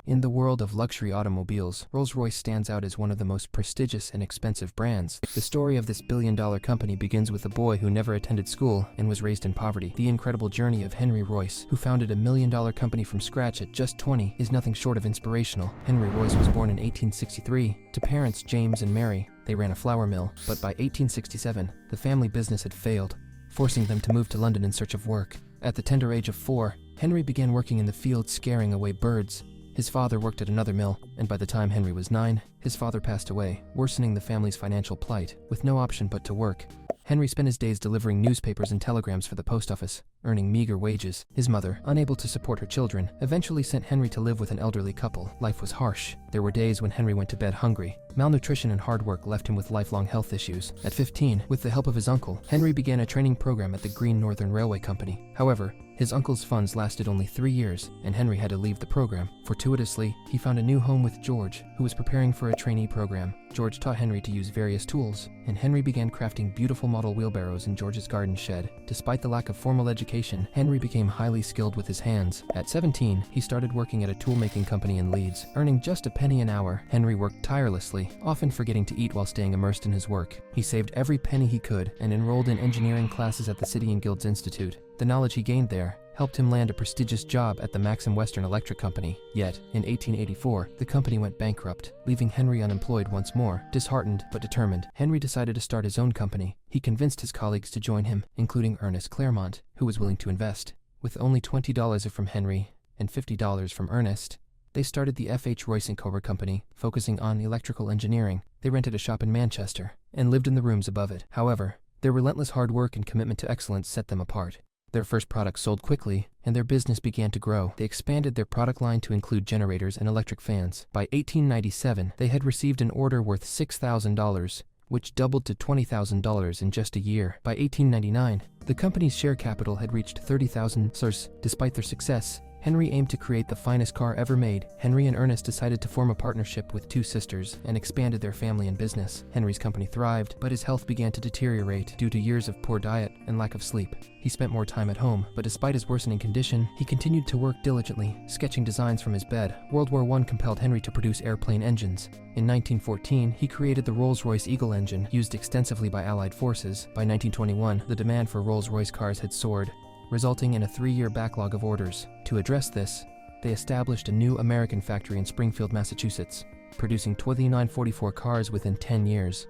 In the world of luxury automobiles, Rolls-Royce stands out as one of the most prestigious and expensive brands. The story of this billion-dollar company begins with a boy who never attended school and was raised in poverty. The incredible journey of Henry Royce, who founded a million-dollar company from scratch at just 20, is nothing short of inspirational. Henry Royce was born in 1863 to parents James and Mary. They ran a flour mill, but by 1867, the family business had failed, forcing them to move to London in search of work. At the tender age of 4, Henry began working in the field scaring away birds. His father worked at another mill, and by the time Henry was 9, his father passed away, worsening the family's financial plight. With no option but to work, Henry spent his days delivering newspapers and telegrams for the post office, earning meager wages. His mother, unable to support her children, eventually sent Henry to live with an elderly couple. Life was harsh. There were days when Henry went to bed hungry. Malnutrition and hard work left him with lifelong health issues. At 15, with the help of his uncle, Henry began a training program at the Green Northern Railway Company. However, his uncle's funds lasted only 3 years, and Henry had to leave the program. Fortuitously, he found a new home with George, who was preparing for a trainee program. George taught Henry to use various tools, and Henry began crafting beautiful model wheelbarrows in George's garden shed. Despite the lack of formal education, Henry became highly skilled with his hands. At 17, he started working at a tool-making company in Leeds. Earning just a penny an hour, Henry worked tirelessly, often forgetting to eat while staying immersed in his work. He saved every penny he could and enrolled in engineering classes at the City and Guilds Institute. The knowledge he gained there helped him land a prestigious job at the Maxim Western Electric Company. Yet, in 1884, the company went bankrupt, leaving Henry unemployed once more. Disheartened but determined, Henry decided to start his own company. He convinced his colleagues to join him, including Ernest Claremont, who was willing to invest. With only $20 from Henry and $50 from Ernest, they started the F.H. Royce & Co. Company, focusing on electrical engineering. They rented a shop in Manchester and lived in the rooms above it. However, their relentless hard work and commitment to excellence set them apart. Their first products sold quickly, and their business began to grow. They expanded their product line to include generators and electric fans. By 1897, they had received an order worth $6,000, which doubled to $20,000 in just a year. By 1899, the company's share capital had reached $30,000. Despite their success, Henry aimed to create the finest car ever made. Henry and Ernest decided to form a partnership with 2 sisters and expanded their family and business. Henry's company thrived, but his health began to deteriorate due to years of poor diet and lack of sleep. He spent more time at home, but despite his worsening condition, he continued to work diligently, sketching designs from his bed. World War I compelled Henry to produce airplane engines. In 1914, he created the Rolls-Royce Eagle engine, used extensively by Allied forces. By 1921, the demand for Rolls-Royce cars had soared, resulting in a 3-year backlog of orders. To address this, they established a new American factory in Springfield, Massachusetts, producing 2944 cars within 10 years.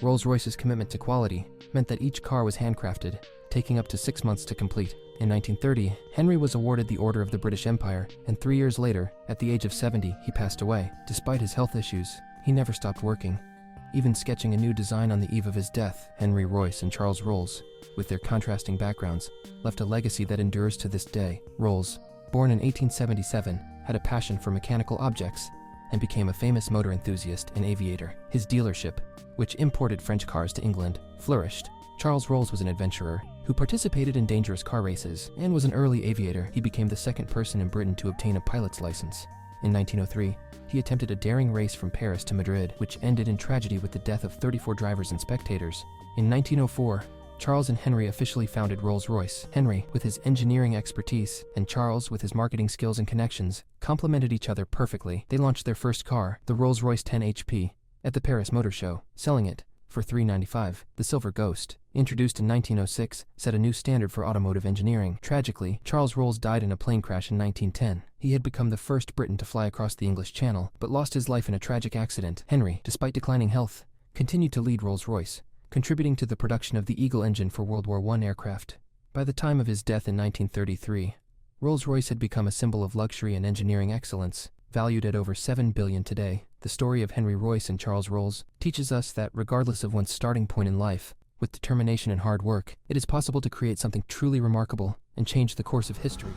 Rolls-Royce's commitment to quality meant that each car was handcrafted, taking up to 6 months to complete. In 1930, Henry was awarded the Order of the British Empire, and 3 years later, at the age of 70, he passed away. Despite his health issues, he never stopped working, even sketching a new design on the eve of his death. Henry Royce and Charles Rolls, with their contrasting backgrounds, left a legacy that endures to this day. Rolls, born in 1877, had a passion for mechanical objects and became a famous motor enthusiast and aviator. His dealership, which imported French cars to England, flourished. Charles Rolls was an adventurer who participated in dangerous car races and was an early aviator. He became the second person in Britain to obtain a pilot's license. In 1903, he attempted a daring race from Paris to Madrid, which ended in tragedy with the death of 34 drivers and spectators. In 1904, Charles and Henry officially founded Rolls-Royce. Henry, with his engineering expertise, and Charles, with his marketing skills and connections, complemented each other perfectly. They launched their first car, the Rolls-Royce 10 HP, at the Paris Motor Show, selling it for $395. The Silver Ghost, introduced in 1906, set a new standard for automotive engineering. Tragically, Charles Rolls died in a plane crash in 1910. He had become the first Briton to fly across the English Channel, but lost his life in a tragic accident. Henry, despite declining health, continued to lead Rolls-Royce, contributing to the production of the Eagle engine for World War I aircraft. By the time of his death in 1933, Rolls-Royce had become a symbol of luxury and engineering excellence, valued at over $7 billion today. The story of Henry Royce and Charles Rolls teaches us that regardless of one's starting point in life, with determination and hard work, it is possible to create something truly remarkable and change the course of history.